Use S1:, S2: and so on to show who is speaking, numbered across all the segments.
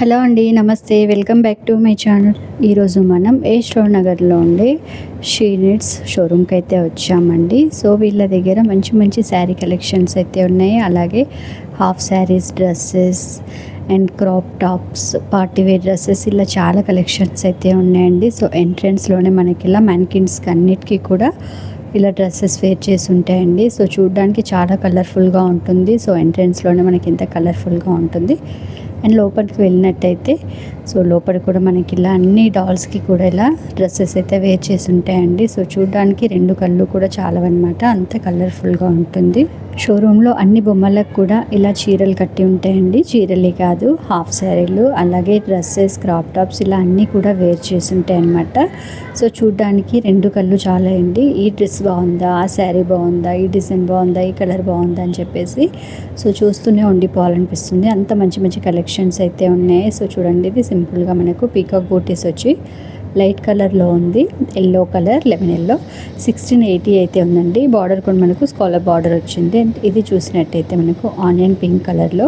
S1: Hello అండి, నమస్తే. Welcome back to my channel. ఈరోజు మనం స్టోర్ నగర్లో ఉండే షీ నీడ్స్ షోరూమ్కి అయితే వచ్చామండి. సో వీళ్ళ దగ్గర మంచి మంచి శారీ కలెక్షన్స్ అయితే ఉన్నాయి. అలాగే half saris, dresses and crop tops, partywear dresses, ఇలా చాలా కలెక్షన్స్ అయితే ఉన్నాయండి. సో ఎంట్రన్స్లోనే మనకి ఇలా మ్యాన్కిన్స్కి అన్నిటికీ కూడా ఇలా డ్రెస్సెస్ వేర్ చేసి ఉంటాయండి. సో చూడడానికి చాలా కలర్ఫుల్గా ఉంటుంది. సో ఎంట్రన్స్లోనే మనకి ఇంత కలర్ఫుల్గా ఉంటుంది. అండ్ లోపలికి వెళ్ళినట్టయితే సో లోపల కూడా మనకి ఇలా అన్ని డాల్స్కి కూడా ఇలా డ్రెస్సెస్ అయితే వేర్ చేసి ఉంటాయండి. సో చూడడానికి రెండు కళ్ళు కూడా చాలవన్నమాట, అంత కలర్ఫుల్గా ఉంటుంది. షోరూంలో అన్ని బొమ్మలకు కూడా ఇలా చీరలు కట్టి ఉంటాయండి. చీరలే కాదు, హాఫ్ శారీలు, అలాగే డ్రెస్సెస్, క్రాప్ టాప్స్, ఇలా అన్నీ కూడా వేర్ చేసి ఉంటాయి అన్నమాట. సో చూడడానికి రెండు కళ్ళు చాలా అండి. ఈ డ్రెస్ బాగుందా, ఆ శారీ బాగుందా, ఈ డిజైన్ బాగుందా, ఈ కలర్ బాగుందా అని చెప్పేసి సో చూస్తూనే ఉండిపోవాలనిపిస్తుంది. అంత మంచి మంచి కలెక్షన్స్ అయితే ఉన్నాయి. సో చూడండి, ఇది సింపుల్గా మనకు పీకాక్ బూటీస్ వచ్చి లైట్ కలర్లో ఉంది, ఎల్లో కలర్, లెమన్ ఎల్లో. 1680 అయితే ఉందండి. బార్డర్ కూడా మనకు స్కాలర్ బార్డర్ వచ్చింది. ఇది చూసినట్టయితే మనకు ఆనియన్ పింక్ కలర్లో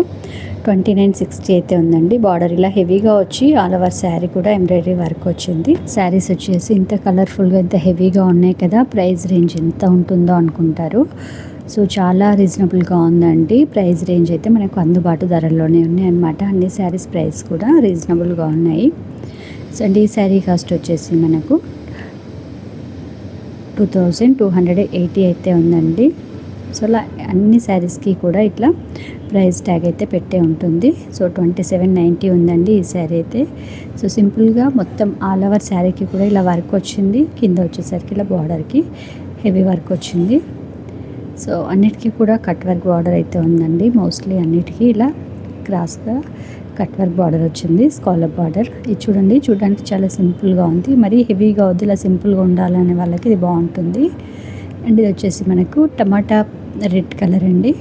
S1: 2960 అయితే ఉందండి. బార్డర్ ఇలా హెవీగా వచ్చి ఆల్ ఓవర్ శారీ కూడా ఎంబ్రాయిడరీ వర్క్ వచ్చింది. శారీస్ వచ్చేసి ఇంత కలర్ఫుల్గా, ఇంత హెవీగా ఉన్నాయి కదా, ప్రైస్ రేంజ్ ఎంత ఉంటుందో అనుకుంటారు. సో చాలా రీజనబుల్గా ఉందండి. ప్రైస్ రేంజ్ అయితే మనకు అందుబాటు ధరల్లోనే ఉన్నాయి అన్నమాట. అన్ని శారీస్ ప్రైస్ కూడా రీజనబుల్గా ఉన్నాయి. సో అండి, ఈ శారీ కాస్ట్ వచ్చేసి మనకు 2280 అయితే ఉందండి. సో అలా అన్ని శారీస్కి కూడా ఇట్లా ప్రైస్ ట్యాగ్ అయితే పెట్టే ఉంటుంది. సో 2790 ఉందండి ఈ శారీ అయితే. సో సింపుల్గా మొత్తం ఆల్ ఓవర్ శారీకి కూడా ఇలా వర్క్ వచ్చింది. కింద వచ్చేసరికి ఇలా బార్డర్కి హెవీ వర్క్ వచ్చింది. సో అన్నిటికీ కూడా కట్ వర్క్ బార్డర్ అయితే ఉందండి. మోస్ట్లీ అన్నిటికీ ఇలా క్రాస్గా కట్ వర్క్ బార్డర్ వచ్చింది, స్కాలప్ బార్డర్. ఇది చూడండి, చూడడానికి చాలా సింపుల్గా ఉంది. మరీ హెవీగా వద్దు, ఇలా సింపుల్గా ఉండాలనే వాళ్ళకి ఇది బాగుంటుంది. అండ్ ఇది వచ్చేసి మనకు టమాటా రెడ్ కలర్ అండి.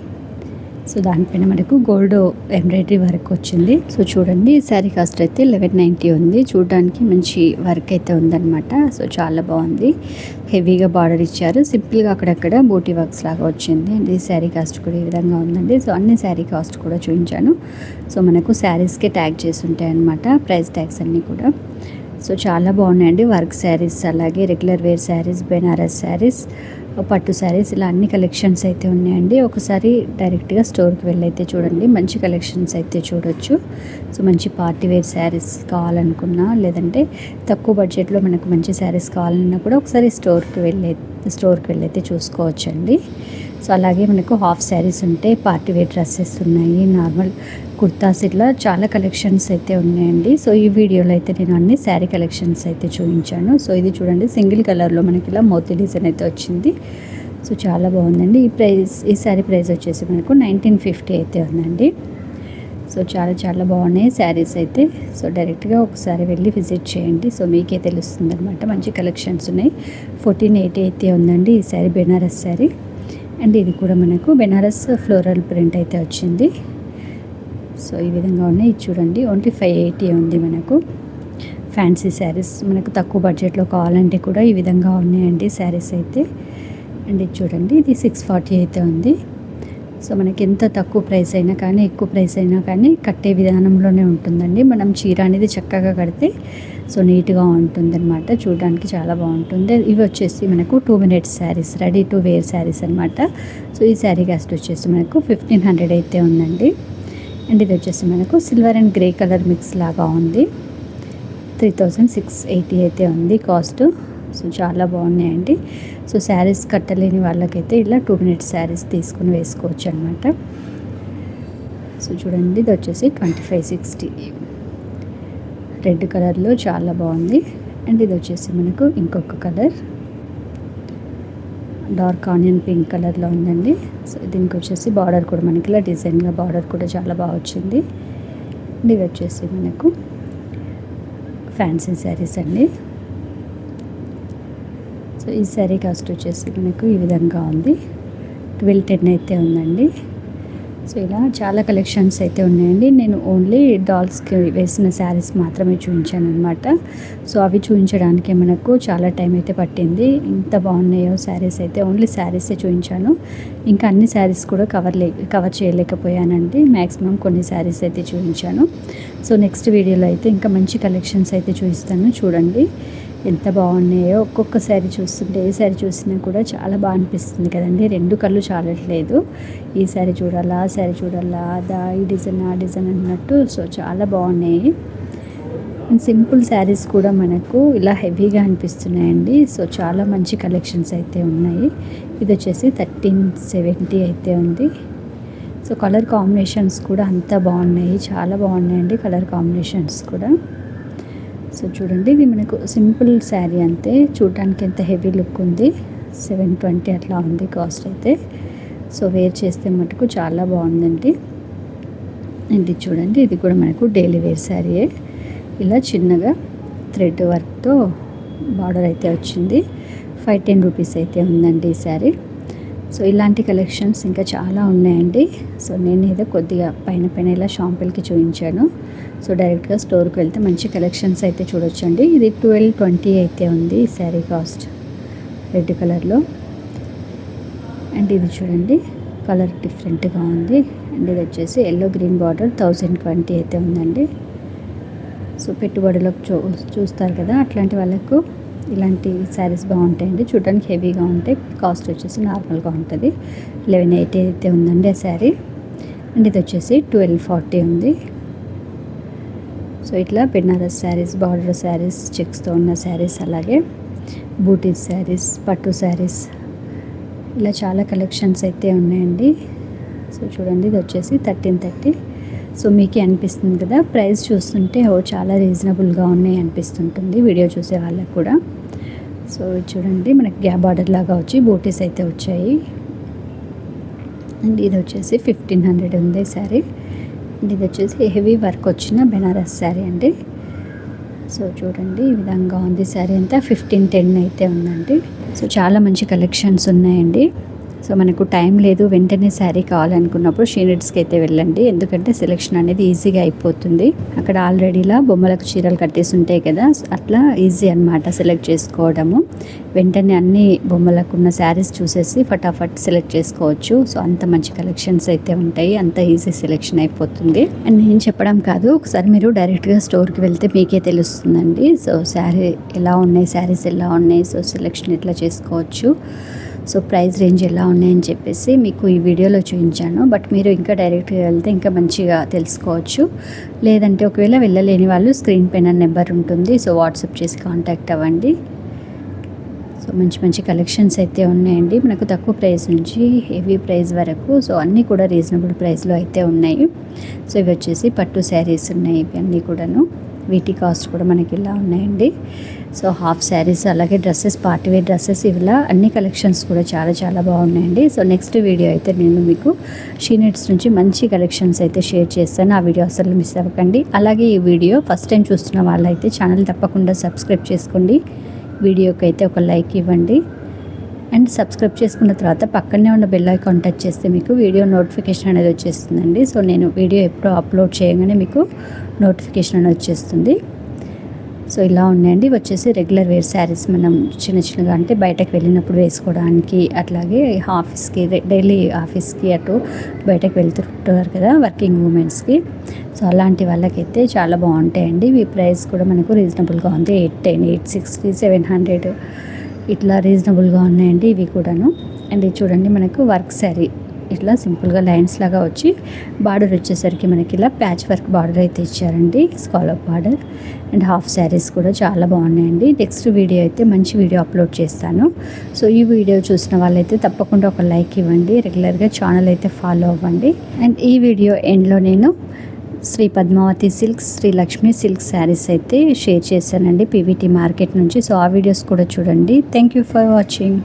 S1: సో దానిపైన మనకు గోల్డ్ ఎంబ్రాయిడరీ వర్క్ వచ్చింది. సో చూడండి, ఈ శారీ కాస్ట్ అయితే 1190 ఉంది. చూడడానికి మంచి వర్క్ అయితే ఉందన్నమాట. సో చాలా బాగుంది. హెవీగా బార్డర్ ఇచ్చారు, సింపుల్గా అక్కడక్కడ బూటీ వర్క్స్ లాగా వచ్చింది. అండ్ ఈ శారీ కాస్ట్ కూడా ఈ విధంగా ఉందండి. సో అన్ని శారీ కాస్ట్ కూడా చూపించాను. సో మనకు శారీస్కే ట్యాగ్ చేసి ఉంటాయి అన్నమాట, ప్రైస్ ట్యాగ్స్ అన్నీ కూడా. సో చాలా బాగున్నాయండి వర్క్ శారీస్, అలాగే రెగ్యులర్ వేర్ శారీస్, బెనారస్ శారీస్, పట్టు శారీస్, ఇలా అన్ని కలెక్షన్స్ అయితే ఉన్నాయండి. ఒకసారి డైరెక్ట్గా స్టోర్కి వెళ్ళి అయితే చూడండి, మంచి కలెక్షన్స్ అయితే చూడొచ్చు. సో మంచి పార్టీ వేర్ శారీస్ కావాలనుకున్నా, లేదంటే తక్కువ బడ్జెట్లో మనకు మంచి శారీస్ కావాలన్నా కూడా ఒకసారి స్టోర్కి వెళ్ళి అయితే చూసుకోవచ్చండి. సో అలాగే మనకు హాఫ్ శారీస్ ఉంటాయి, పార్టీ వేర్ డ్రెస్సెస్ ఉన్నాయి, నార్మల్ కుర్తాస్, ఇట్లా చాలా కలెక్షన్స్ అయితే ఉన్నాయండి. సో ఈ వీడియోలో అయితే నేను అన్ని శారీ కలెక్షన్స్ అయితే చూపించాను. సో ఇది చూడండి, సింగిల్ కలర్లో మనకి ఇలా మోతీ డిజైన్ అయితే వచ్చింది. సో చాలా బాగుందండి. ఈ శారీ ప్రైస్ వచ్చేసి మనకు 1950 అయితే ఉందండి. సో చాలా చాలా బాగున్నాయి శారీస్ అయితే. సో డైరెక్ట్గా ఒకసారి వెళ్ళి విజిట్ చేయండి. సో మీకే తెలుస్తుంది అనమాట, మంచి కలెక్షన్స్ ఉన్నాయి. 1480 అయితే ఉందండి ఈ శారీ, బెనారస్ శారీ. అండ్ ఇది కూడా మనకు బెనారస్ ఫ్లోరల్ ప్రింట్ అయితే వచ్చింది. సో ఈ విధంగా ఉన్నాయి. ఇది చూడండి, ఓన్లీ 580 ఉంది మనకు. ఫ్యాన్సీ శారీస్ మనకు తక్కువ బడ్జెట్లో కావాలంటే కూడా ఈ విధంగా ఉన్నాయండి శారీస్ అయితే. అండ్ ఇది చూడండి, ఇది 640 అయితే ఉంది. సో మనకి ఎంత తక్కువ ప్రైస్ అయినా కానీ, ఎక్కువ ప్రైస్ అయినా కానీ కట్టే విధానంలోనే ఉంటుందండి. మనం చీర అనేది చక్కగా కడితే సో నీట్గా ఉంటుందన్నమాట, చూడడానికి చాలా బాగుంటుంది. ఇవి వచ్చేసి మనకు 2 minutes saris, ready to wear saris అనమాట. సో ఈ శారీ కాస్ట్ వచ్చేసి మనకు 1500 అయితే ఉందండి. అండ్ ఇది వచ్చేసి మనకు silver and grey colour mix లాగా ఉంది. 3680 అయితే ఉంది కాస్ట్. సో చాలా బాగున్నాయండి. సో శారీస్ కట్టలేని వాళ్ళకైతే ఇలా 2 minutes శారీస్ తీసుకుని వేసుకోవచ్చు అనమాట. సో చూడండి, ఇది వచ్చేసి 2560 రెడ్ కలర్లో చాలా బాగుంది. అండ్ ఇది వచ్చేసి మనకు ఇంకొక కలర్ డార్క్ ఆనియన్ పింక్ కలర్లో ఉందండి. సో దీనికి వచ్చేసి బార్డర్ కూడా మనకి ఇలా డిజైన్గా బార్డర్ కూడా చాలా బాగా వచ్చింది. అండ్ ఇవి వచ్చేసి మనకు ఫ్యాన్సీ శారీస్ అండి. సో ఈ శారీ కాస్ట్ వచ్చేసి మనకు ఈ విధంగా ఉంది. 1210 అయితే ఉందండి. సో ఇలా చాలా కలెక్షన్స్ అయితే ఉన్నాయండి. నేను ఓన్లీ డాల్స్కి వేసిన శారీస్ మాత్రమే చూపించాను అనమాట. సో అవి చూపించడానికి మనకు చాలా టైం అయితే పట్టింది. ఇంత బాగున్నాయో శారీస్ అయితే ఓన్లీ శారీసే చూపించాను. ఇంకా అన్ని శారీస్ కూడా కవర్ చేయలేకపోయానండి. మ్యాక్సిమం కొన్ని శారీస్ అయితే చూపించాను. సో నెక్స్ట్ వీడియోలో అయితే ఇంకా మంచి కలెక్షన్స్ అయితే చూపిస్తాను. చూడండి ఎంత బాగున్నాయో. ఒక్కొక్క శారీ చూస్తుంటే ఏ శారీ చూసినా కూడా చాలా బాగా అనిపిస్తుంది కదండి. రెండు కళ్ళు చాలట్లేదు. ఈ శారీ చూడాలా, ఆ శారీ చూడాలా, అదా ఈ డిజైన్ ఆ డిజైన్ అన్నట్టు. సో చాలా బాగున్నాయి. సింపుల్ శారీస్ కూడా మనకు ఇలా హెవీగా అనిపిస్తున్నాయండి. సో చాలా మంచి కలెక్షన్స్ అయితే ఉన్నాయి. ఇది వచ్చేసి 1370 అయితే ఉంది. సో కలర్ కాంబినేషన్స్ కూడా అంతా బాగున్నాయి, చాలా బాగున్నాయండి కలర్ కాంబినేషన్స్ కూడా. సో చూడండి ఇది మనకు సింపుల్ శారీ అంతే, చూడడానికి ఎంత హెవీ లుక్ ఉంది. 720 అట్లా ఉంది కాస్ట్ అయితే. సో వేర్ చేస్తే మటుకు చాలా బాగుందండి. ఇది చూడండి, ఇది కూడా మనకు డైలీ వేర్ శారీయే. ఇలా చిన్నగా థ్రెడ్ వర్క్తో బార్డర్ అయితే వచ్చింది. 510 రూపీస్ అయితే ఉందండి ఈ శారీ. సో ఇలాంటి కలెక్షన్స్ ఇంకా చాలా ఉన్నాయండి. సో నేను ఏదో కొద్దిగా పైన ఇలా షాంపుల్కి చూపించాను. సో డైరెక్ట్గా స్టోర్కి వెళ్తే మంచి కలెక్షన్స్ అయితే చూడొచ్చండి. ఇది 1220 అయితే ఉంది ఈ శారీ కాస్ట్, రెడ్ కలర్లో. అండ్ ఇది చూడండి కలర్ డిఫరెంట్గా ఉంది. అండ్ ఇది వచ్చేసి ఎల్లో గ్రీన్ బార్డర్ 1020 అయితే ఉందండి. సో పెట్టుబడులకు చూస్తారు కదా, అట్లాంటి వాళ్ళకు ఇలాంటి శారీస్ బాగుంటాయండి. చూడడానికి హెవీగా ఉంటాయి. కాస్ట్ వచ్చేసి నార్మల్గా ఉంటుంది. 1180 అయితే ఉందండి ఆ శారీ. అండ్ ఇది వచ్చేసి 1240 ఉంది. సో ఇట్లా బెనారస్ శారీస్, బార్డర్ శారీస్, చెక్స్తో ఉన్న శారీస్, అలాగే బూటీస్ శారీస్, పట్టు శారీస్, ఇలా చాలా కలెక్షన్స్ అయితే ఉన్నాయండి. సో చూడండి ఇది వచ్చేసి 1330. సో మీకే అనిపిస్తుంది కదా, ప్రైస్ చూస్తుంటే చాలా రీజనబుల్గా ఉన్నాయి అనిపిస్తుంటుంది వీడియో చూసే వాళ్ళకు కూడా. సో చూడండి మనకి గ్యాప్ బార్డర్ లాగా వచ్చి బూటీస్ అయితే వచ్చాయి. అండ్ ఇది వచ్చేసి 1500 ఉంది శారీ. అండ్ ఇది వచ్చేసి హెవీ వర్క్ వచ్చిన బెనారస్ శారీ అండి. సో చూడండి ఈ విధంగా ఉంది శారీ అంతా. 1510 అయితే ఉందండి. సో చాలా మంచి కలెక్షన్స్ ఉన్నాయండి. సో మనకు టైం లేదు, వెంటనే శారీ కావాలనుకున్నప్పుడు షీనిడ్స్కి అయితే వెళ్ళండి. ఎందుకంటే సెలెక్షన్ అనేది ఈజీగా అయిపోతుంది. అక్కడ ఆల్రెడీలా బొమ్మలకు చీరలు కట్టేసి ఉంటాయి కదా, అట్లా ఈజీ అనమాట సెలెక్ట్ చేసుకోవడము. వెంటనే అన్ని బొమ్మలకు ఉన్న శారీస్ చూసేసి ఫటాఫట్ సెలెక్ట్ చేసుకోవచ్చు. సో అంత మంచి కలెక్షన్స్ అయితే ఉంటాయి, అంత ఈజీ సెలెక్షన్ అయిపోతుంది. అండ్ నేను చెప్పడం కాదు, ఒకసారి మీరు డైరెక్ట్గా స్టోర్కి వెళ్తే మీకే తెలుస్తుందండి. సో శారీ ఎలా ఉన్నాయి, శారీస్ ఎలా ఉన్నాయి, సో సెలెక్షన్ ఎట్లా చేసుకోవచ్చు, సో ప్రైస్ రేంజ్ ఎలా ఉన్నాయని చెప్పేసి మీకు ఈ వీడియోలో చూపించాను. బట్ మీరు ఇంకా డైరెక్ట్గా వెళ్తే ఇంకా మంచిగా తెలుసుకోవచ్చు. లేదంటే ఒకవేళ వెళ్ళలేని వాళ్ళు స్క్రీన్ పైన నెంబర్ ఉంటుంది, సో వాట్సాప్ చేసి కాంటాక్ట్ అవ్వండి. సో మంచి మంచి కలెక్షన్స్ అయితే ఉన్నాయండి మనకు, తక్కువ ప్రైస్ నుంచి హెవీ ప్రైస్ వరకు. సో అన్నీ కూడా రీజనబుల్ ప్రైస్లో అయితే ఉన్నాయి. సో ఇవి వచ్చేసి పట్టు శారీస్ ఉన్నాయి, ఇవి అన్నీ కూడాను. వీటి కాస్ట్ కూడా మనకి ఇలా ఉన్నాయండి. సో హాఫ్ శారీస్, అలాగే డ్రెస్సెస్, పార్టీవేర్ డ్రెస్సెస్, ఇలా అన్ని కలెక్షన్స్ కూడా చాలా చాలా బాగున్నాయండి. సో నెక్స్ట్ వీడియో అయితే నేను మీకు షీనిట్స్ నుంచి మంచి కలెక్షన్స్ అయితే షేర్ చేస్తాను. ఆ వీడియో అసలు మిస్ అవ్వకండి. అలాగే ఈ వీడియో ఫస్ట్ టైం చూస్తున్న వాళ్ళైతే ఛానల్ తప్పకుండా సబ్స్క్రైబ్ చేసుకోండి. వీడియోకి అయితే ఒక లైక్ ఇవ్వండి. అండ్ సబ్స్క్రైబ్ చేసుకున్న తర్వాత పక్కనే ఉన్న బెల్ ఐకాన్ టచ్ చేస్తే మీకు వీడియో నోటిఫికేషన్ అనేది వచ్చేస్తుందండి. సో నేను వీడియో ఎప్పుడో అప్లోడ్ చేయగానే మీకు నోటిఫికేషన్ అనేది వచ్చేస్తుంది. సో ఇలా ఉన్నాయండి. వచ్చేసి రెగ్యులర్ వేర్ శారీస్, మనం చిన్నగా అంటే బయటకు వెళ్ళినప్పుడు వేసుకోవడానికి, అట్లాగే ఆఫీస్కి, డైలీ ఆఫీస్కి అటు బయటకు వెళ్తుంటారు కదా వర్కింగ్ ఉమెన్స్కి. సో అలాంటి వాళ్ళకైతే చాలా బాగుంటాయండి. ఈ ప్రైస్ కూడా మనకు రీజనబుల్గా ఉంది. 810, 860, 700 ఇట్లా రీజనబుల్గా ఉన్నాయండి ఇవి కూడాను. అండ్ ఇది చూడండి మనకు వర్క్ శారీ, ఇట్లా సింపుల్గా లైన్స్ లాగా వచ్చి బార్డర్ వచ్చేసరికి మనకి ఇలా ప్యాచ్ వర్క్ బార్డర్ అయితే ఇచ్చారండి, scallop border. And half saris కూడా చాలా బాగున్నాయండి. నెక్స్ట్ వీడియో అయితే మంచి వీడియో అప్లోడ్ చేస్తాను. సో ఈ వీడియో చూసిన వాళ్ళైతే తప్పకుండా ఒక లైక్ ఇవ్వండి, రెగ్యులర్గా ఛానల్ అయితే ఫాలో అవ్వండి. అండ్ ఈ వీడియో ఎండ్లో నేను శ్రీ పద్మావతి సిల్క్స్, శ్రీ లక్ష్మీ సిల్క్ శారీస్ అయితే షేర్ చేశానండి పీవీటీ మార్కెట్ నుంచి. సో ఆ వీడియోస్ కూడా చూడండి. Thank you for watching.